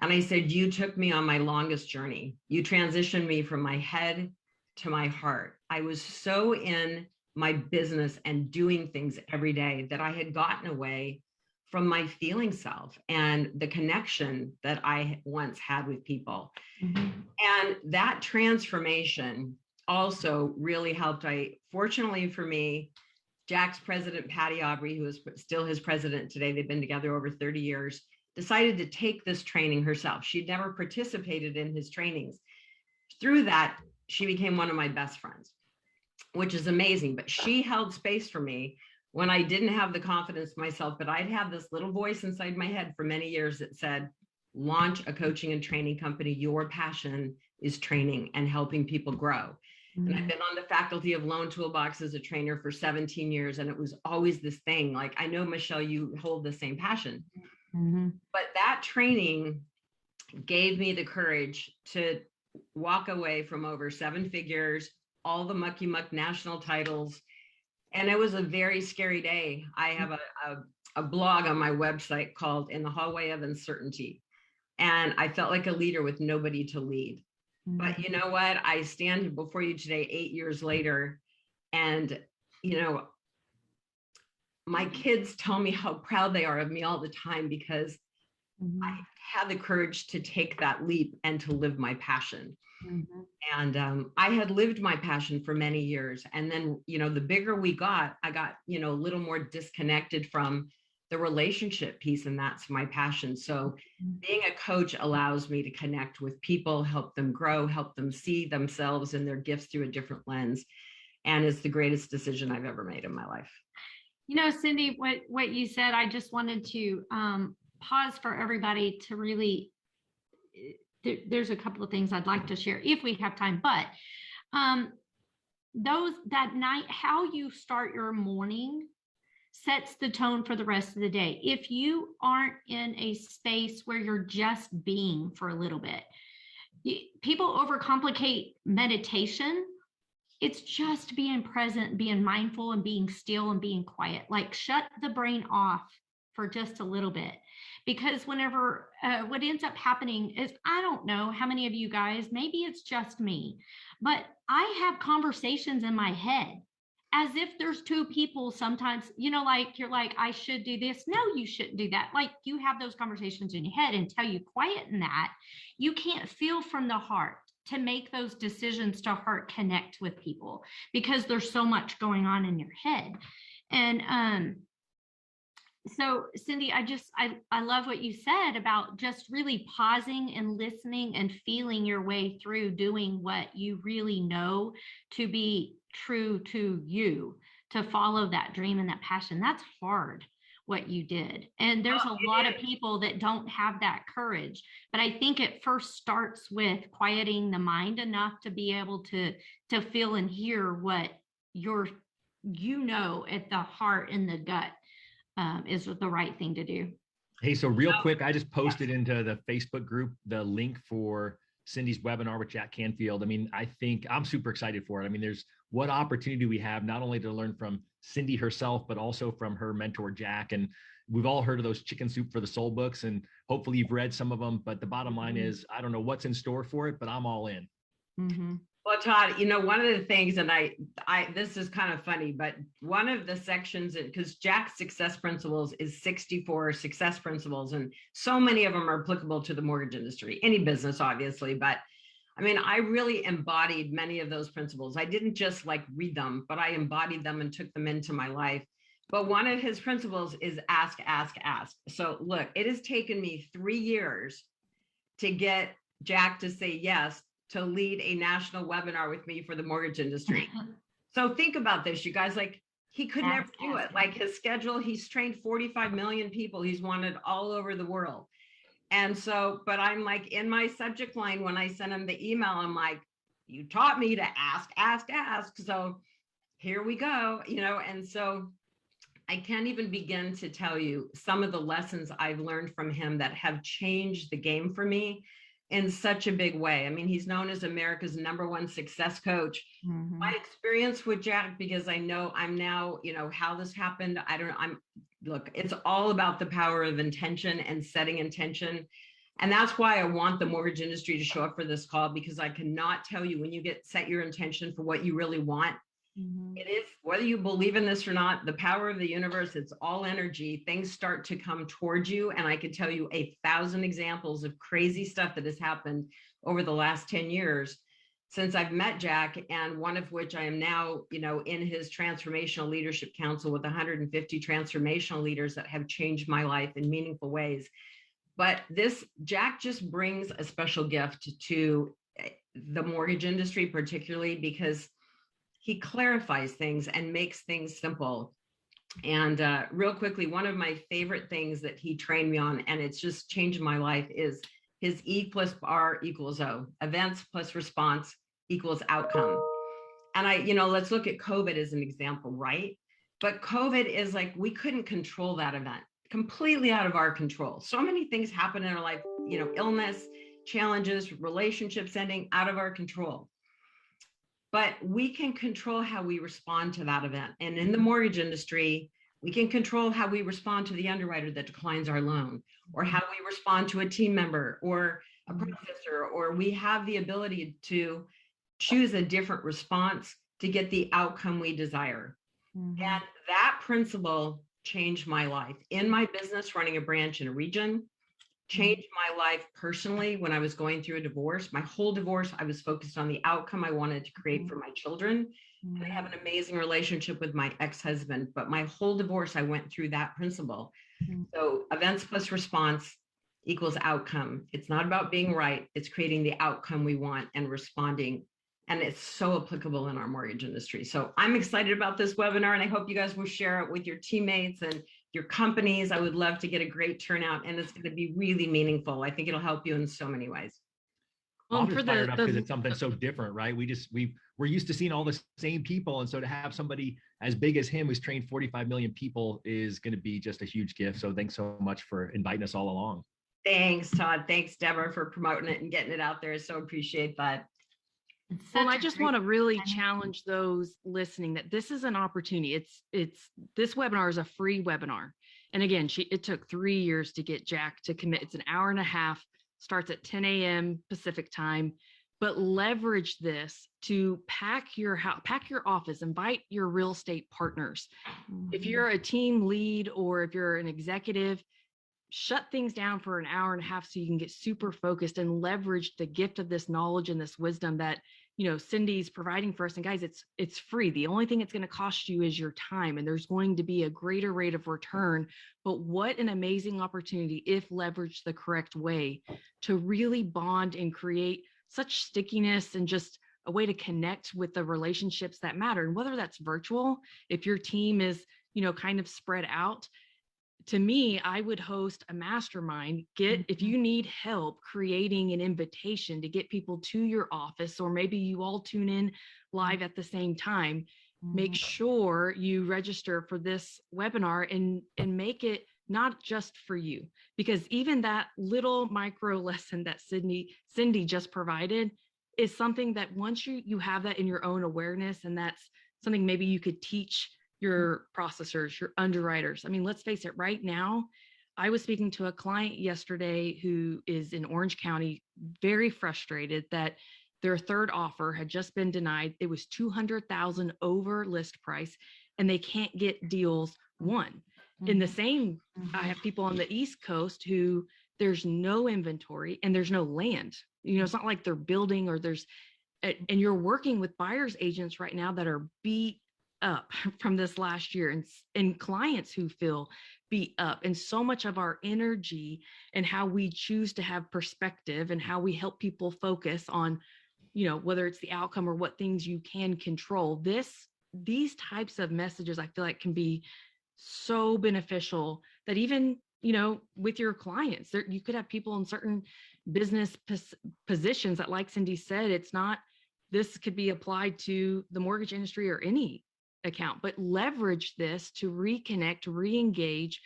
And I said, you took me on my longest journey. You transitioned me from my head to my heart. I was so in my business and doing things every day that I had gotten away from my feeling self and the connection that I once had with people. Mm-hmm. And that transformation also really helped. Fortunately for me, Jack's president, Patty Aubrey, who is still his president today, they've been together over 30 years, decided to take this training herself. She'd never participated in his trainings. Through that, she became one of my best friends, which is amazing. But she held space for me when I didn't have the confidence myself, but I'd had this little voice inside my head for many years that said, launch a coaching and training company. Your passion is training and helping people grow. Mm-hmm. And I've been on the faculty of Lone Toolbox as a trainer for 17 years. And it was always this thing, like, I know, Michelle, you hold the same passion. Mm-hmm. But that training gave me the courage to walk away from over 7 figures, all the mucky muck national titles. And it was a very scary day. I have a blog on my website called In the Hallway of Uncertainty. And I felt like a leader with nobody to lead. Mm-hmm. But you know what? I stand before you today, 8 years later, and, you know, my kids tell me how proud they are of me all the time because mm-hmm. I had the courage to take that leap and to live my passion. Mm-hmm. And I had lived my passion for many years. And then, you know, the bigger we got, I got, you know, a little more disconnected from the relationship piece, and that's my passion. So being a coach allows me to connect with people, help them grow, help them see themselves and their gifts through a different lens. And it's the greatest decision I've ever made in my life. You know, Cindy, what you said, I just wanted to pause for everybody to really, there's a couple of things I'd like to share if we have time, but that night, how you start your morning sets the tone for the rest of the day. If you aren't in a space where you're just being for a little bit, people overcomplicate meditation. It's just being present, being mindful, and being still and being quiet. Like, shut the brain off for just a little bit. Because whenever, what ends up happening is, I don't know how many of you guys, maybe it's just me, but I have conversations in my head as if there's 2 people sometimes, you know, like, you're like, I should do this. No, you shouldn't do that. Like, you have those conversations in your head until you quieten that. You can't feel from the heart to make those decisions to heart connect with people because there's so much going on in your head. And so Cindy, I love what you said about just really pausing and listening and feeling your way through doing what you really know to be true to you, to follow that dream and that passion. That's hard, what you did. And there's a lot of people that don't have that courage, but I think it first starts with quieting the mind enough to be able to feel and hear what you know at the heart and the gut is the right thing to do. Hey, so real quick, I just posted into the Facebook group the link for Cindy's webinar with Jack Canfield. I mean, I think I'm super excited for it. I mean, there's what opportunity we have not only to learn from Cindy herself, but also from her mentor, Jack. And we've all heard of those Chicken Soup for the Soul books, and hopefully you've read some of them. But the bottom line is, I don't know what's in store for it, but I'm all in. Well, Todd, you know, one of the things, and I this is kind of funny, but one of the sections, because Jack's success principles is 64 success principles, and so many of them are applicable to the mortgage industry, any business, obviously. But I mean, I really embodied many of those principles. I didn't just like read them, but I embodied them and took them into my life. But one of his principles is ask, ask, ask. So look, it has taken me 3 years to get Jack to say yes to lead a national webinar with me for the mortgage industry. So think about this, you guys, like he could never do it. Like his schedule, he's trained 45 million people. He's wanted all over the world. And so, but I'm like in my subject line, when I sent him the email, I'm like, you taught me to ask, ask, ask. So here we go, you know, and so I can't even begin to tell you some of the lessons I've learned from him that have changed the game for me in such a big way. I mean, he's known as America's #1 success coach. My experience with Jack, because I know I'm now, you know, how this happened. Look, it's all about the power of intention and setting intention. And that's why I want the mortgage industry to show up for this call, because I cannot tell you, when you set your intention for what you really want, it is, whether you believe in this or not, the power of the universe, it's all energy. Things start to come towards you. And I could tell you 1,000 examples of crazy stuff that has happened over the last 10 years since I've met Jack, and one of which I am now, you know, in his transformational leadership council with 150 transformational leaders that have changed my life in meaningful ways. But Jack just brings a special gift to the mortgage industry, particularly because he clarifies things and makes things simple. And real quickly, one of my favorite things that he trained me on, and it's just changed my life, is his E plus R equals O. Events plus response equals outcome. And let's look at COVID as an example, right? But COVID is like, we couldn't control that event, completely out of our control. So many things happen in our life, you know, illness, challenges, relationships ending, out of our control. But we can control how we respond to that event. And in the mortgage industry, we can control how we respond to the underwriter that declines our loan, or how we respond to a team member or a processor, or we have the ability to choose a different response to get the outcome we desire. And that principle changed my life in my business, running a branch in a region, changed my life personally when I was going through a divorce. My whole divorce, I was focused on the outcome I wanted to create for my children. And I have an amazing relationship with my ex-husband, but my whole divorce, I went through that principle. So events plus response equals outcome. It's not about being right. It's creating the outcome we want and responding. And it's so applicable in our mortgage industry. So I'm excited about this webinar, and I hope you guys will share it with your teammates and your companies. I would love to get a great turnout, and it's going to be really meaningful. I think it'll help you in so many ways. Well, I'm just fired up because it's something so different, right? We're used to seeing all the same people. And so to have somebody as big as him who's trained 45 million people is going to be just a huge gift. So thanks so much for inviting us all along. Thanks, Todd. Thanks, Deborah, for promoting it and getting it out there. I so appreciate that. Well, I just want to really challenge those listening that this is an opportunity. This webinar is a free webinar. And again, it took 3 years to get Jack to commit. It's an hour and a half, starts at 10 a.m. Pacific time, but leverage this to pack your house, pack your office, invite your real estate partners. If you're a team lead or if you're an executive, shut things down for an hour and a half so you can get super focused and leverage the gift of this knowledge and this wisdom that, you know, Cindy's providing for us. And guys, it's free. The only thing it's going to cost you is your time, and there's going to be a greater rate of return. But what an amazing opportunity, if leveraged the correct way, to really bond and create such stickiness and just a way to connect with the relationships that matter. And whether that's virtual, if your team is, you know, kind of spread out, to me, I would host a mastermind. If you need help creating an invitation to get people to your office, or maybe you all tune in live at the same time, make sure you register for this webinar and make it not just for you, because even that little micro lesson that Cindy just provided is something that once you have that in your own awareness, and that's something maybe you could teach your processors, your underwriters. I mean, let's face it, right now, I was speaking to a client yesterday who is in Orange County, very frustrated that their third offer had just been denied. It was 200,000 over list price, and they can't get deals won. In the same, I have people on the East Coast who there's no inventory and there's no land. You know, it's not like they're building or there's, and you're working with buyers agents right now that are beat up from this last year, and clients who feel beat up. And so much of our energy and how we choose to have perspective and how we help people focus on, you know, whether it's the outcome or what things you can control, these types of messages, I feel like, can be so beneficial that even, you know, with your clients, there, you could have people in certain business positions that, like Cindy said, it's not, this could be applied to the mortgage industry or any account, but leverage this to reconnect, re-engage.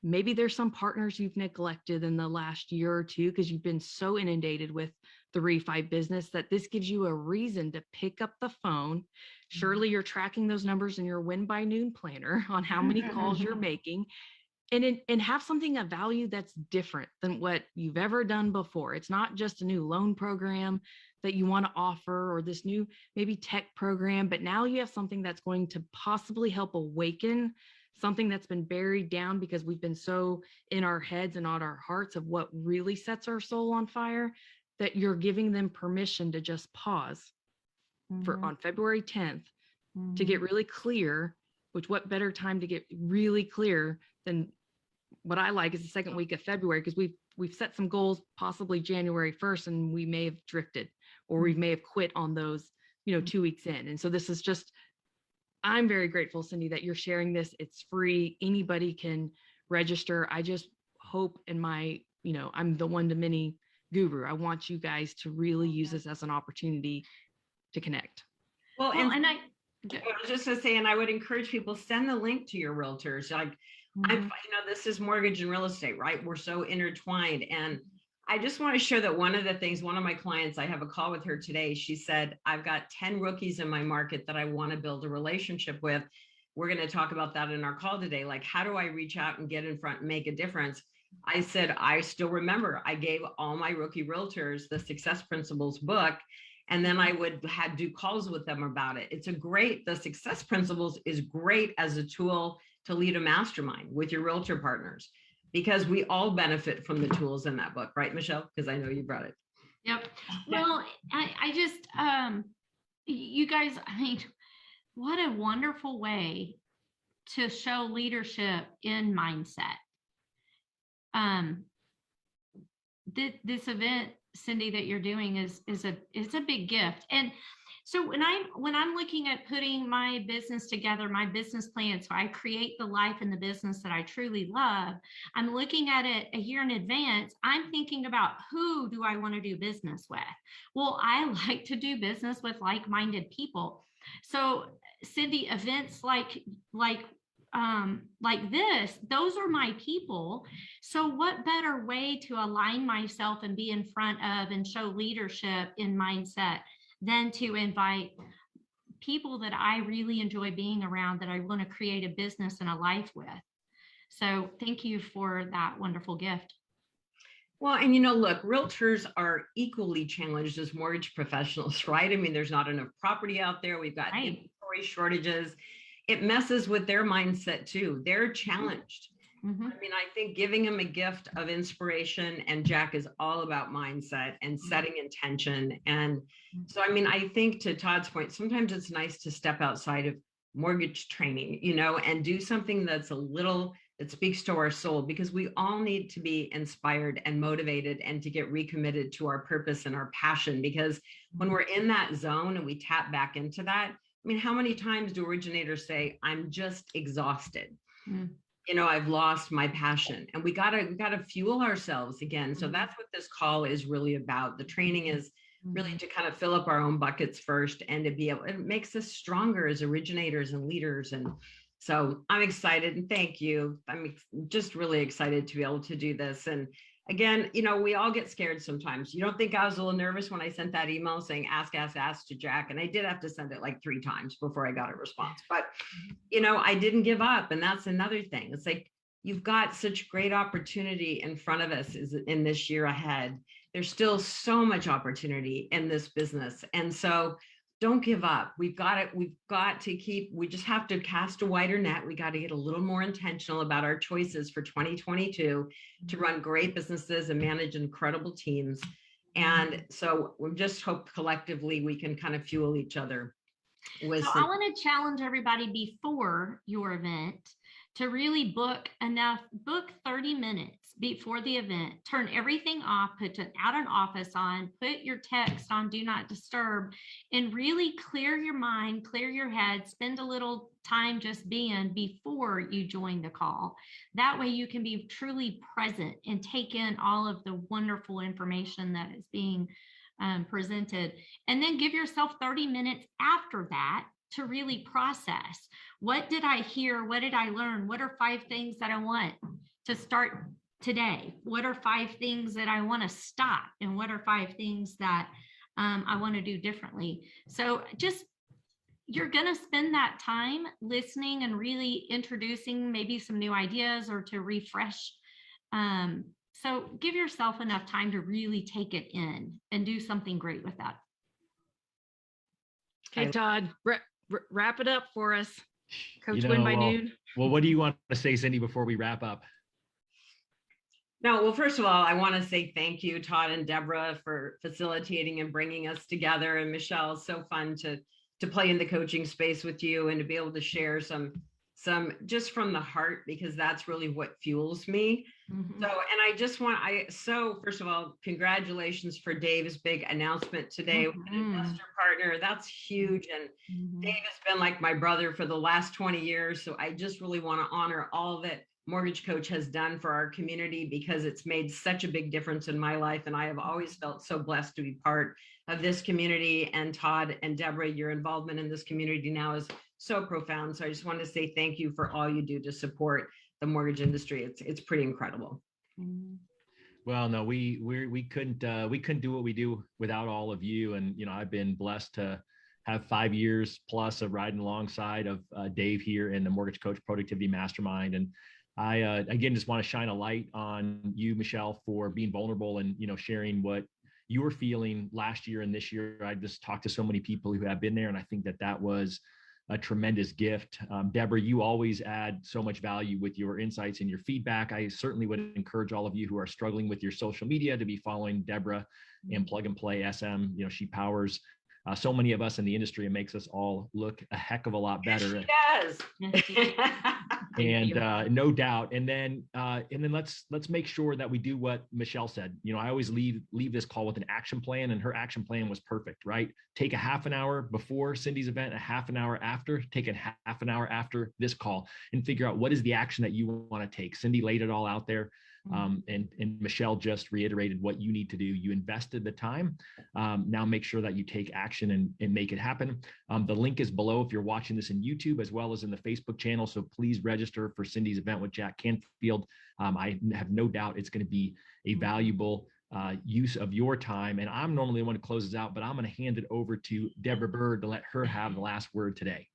Maybe there's some partners you've neglected in the last year or two because you've been so inundated with the refi business that this gives you a reason to pick up the phone. Surely you're tracking those numbers in your win by noon planner on how many calls you're making, and have something of value that's different than what you've ever done before. It's not just a new loan program that you want to offer or this new maybe tech program, but now you have something that's going to possibly help awaken something that's been buried down because we've been so in our heads and not our hearts of what really sets our soul on fire, that you're giving them permission to just pause for on February 10th to get really clear. Which, what better time to get really clear than what I like is the second week of February, because we've set some goals possibly January 1st, and we may have drifted or we may have quit on those, you know, 2 weeks in. And so this is just, I'm very grateful, Cindy, that you're sharing this. It's free. Anybody can register. I just hope in my, you know, I'm the one-to-many guru. I want you guys to really use this as an opportunity to connect. Well, and I was just gonna say, and I would encourage people, send the link to your realtors. Like, you know, this is mortgage and real estate, right? We're so intertwined. And I just want to share that one of the things, one of my clients, I have a call with her today. She said, I've got 10 rookies in my market that I want to build a relationship with. We're going to talk about that in our call today. Like, how do I reach out and get in front and make a difference? I said, I still remember I gave all my rookie realtors the Success Principles book. And then I would do calls with them about it. The Success Principles is great as a tool to lead a mastermind with your realtor partners, because we all benefit from the tools in that book, right, Michelle? Because I know you brought it. Yep. Well, I just, you guys, I mean, what a wonderful way to show leadership in mindset. This event, Cindy, that you're doing is a big gift. And so when I'm looking at putting my business together, my business plan, so I create the life and the business that I truly love, I'm looking at it a year in advance. I'm thinking about, who do I want to do business with? Well, I like to do business with like-minded people. So Cindy, events like this, those are my people. So what better way to align myself and be in front of and show leadership in mindset than to invite people that I really enjoy being around, that I want to create a business and a life with. So thank you for that wonderful gift. Well, and you know, look, realtors are equally challenged as mortgage professionals, right? I mean, there's not enough property out there. We've got inventory shortages. It messes with their mindset too. They're challenged. I mean, I think giving them a gift of inspiration, and Jack is all about mindset and setting intention. And so, I mean, I think to Todd's point, sometimes it's nice to step outside of mortgage training, you know, and do something that's that speaks to our soul, because we all need to be inspired and motivated and to get recommitted to our purpose and our passion. Because when we're in that zone and we tap back into that, I mean, how many times do originators say, I'm just exhausted? You know, I've lost my passion, and we gotta fuel ourselves again. So that's what this call is really about. The training is really to kind of fill up our own buckets first, and to be able, it makes us stronger as originators and leaders. And So I'm excited, and thank you. I'm just really excited to be able to do this. And again, we all get scared sometimes. You don't think I was a little nervous when I sent that email saying ask to Jack? And I did have to send it like 3 times before I got a response. But, I didn't give up. And that's another thing. It's like, you've got such great opportunity in front of us in this year ahead. There's still so much opportunity in this business. And so don't give up. We just have to cast a wider net. We got to get a little more intentional about our choices for 2022 to run great businesses and manage incredible teams. And so we just hope collectively we can kind of fuel each other. So I want to challenge everybody before your event to really book 30 minutes before the event, turn everything off, put an out of office on, put your text on do not disturb, and really clear your mind, clear your head, spend a little time just being before you join the call. That way you can be truly present and take in all of the wonderful information that is being presented. And then give yourself 30 minutes after that to really process. What did I hear? What did I learn? What are 5 things that I want to start today? What are 5 things that I want to stop? And what are 5 things that I want to do differently? So you're going to spend that time listening and really introducing maybe some new ideas or to refresh. So give yourself enough time to really take it in and do something great with that. Okay, Todd, wrap it up for us. Coach Win by Noon. Well, what do you want to say, Cindy, before we wrap up? No, well, first of all, I want to say thank you, Todd and Deborah, for facilitating and bringing us together. And Michelle, it's so fun to play in the coaching space with you and to be able to share some just from the heart, because that's really what fuels me. Mm-hmm. So, and first of all, congratulations for Dave's big announcement today with an investor partner. That's huge. And Dave has been like my brother for the last 20 years. So I just really want to honor all that Mortgage Coach has done for our community, because it's made such a big difference in my life. And I have always felt so blessed to be part of this community. And Todd and Deborah, your involvement in this community now is so profound. So I just want to say thank you for all you do to support the mortgage industry. It's pretty incredible. Well, no, we couldn't do what we do without all of you. And, I've been blessed to have 5 years plus of riding alongside of Dave here in the Mortgage Coach Productivity Mastermind. And I, again, just want to shine a light on you, Michelle, for being vulnerable and, sharing what you were feeling last year and this year. I just talked to so many people who have been there, and I think that was a tremendous gift. Deborah, you always add so much value with your insights and your feedback. I certainly would encourage all of you who are struggling with your social media to be following Deborah and Plug and Play SM. She powers so many of us in the industry and makes us all look a heck of a lot better. Yes, she does. And no doubt. And then let's make sure that we do what Michelle said. I always leave this call with an action plan, and her action plan was perfect, right? Take a half an hour before Cindy's event, a half an hour after, take a half an hour after this call, and figure out what is the action that you want to take. Cindy laid it all out there. And Michelle just reiterated what you need to do. You invested the time. Now make sure that you take action and make it happen. The link is below if you're watching this in YouTube, as well as in the Facebook channel. So please register for Cindy's event with Jack Canfield. I have no doubt it's going to be a valuable use of your time. And I'm normally the one who closes out, but I'm going to hand it over to Deborah Bird to let her have the last word today.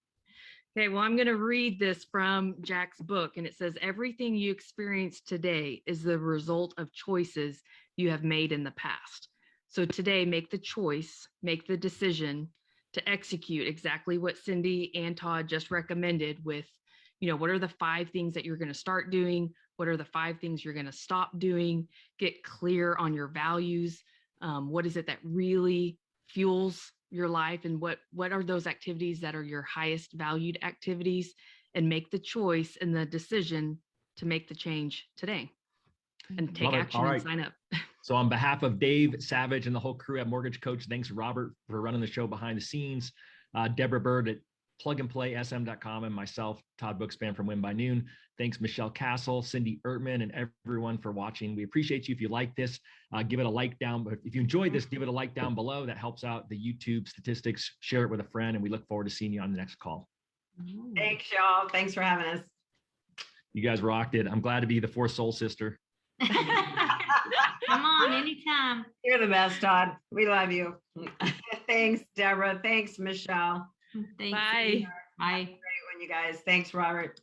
Okay, well, I'm going to read this from Jack's book, and it says, everything you experience today is the result of choices you have made in the past. So today, make the choice, make the decision to execute exactly what Cindy and Todd just recommended with, what are the 5 things that you're going to start doing? What are the 5 things you're going to stop doing? Get clear on your values. What is it that really fuels your life, and what are those activities that are your highest valued activities, and make the choice and the decision to make the change today and take action and sign up. So on behalf of Dave Savage and the whole crew at Mortgage Coach, thanks Robert for running the show behind the scenes, Deborah Bird at plugandplaysm.com, and myself, Todd Bookspan from Win by Noon. Thanks Michelle Castle, Cindy Ertman, and everyone for watching. We appreciate you. If you like this, give it a like down. But if you enjoyed this, give it a like down below. That helps out the YouTube statistics. Share it with a friend, and we look forward to seeing you on the next call. Thanks, y'all. Thanks for having us. You guys rocked it. I'm glad to be the fourth soul sister. Come on, anytime. You're the best, Todd. We love you. Thanks, Deborah. Thanks, Michelle. Thanks. Bye. Bye. Great one, you guys. Thanks, Robert.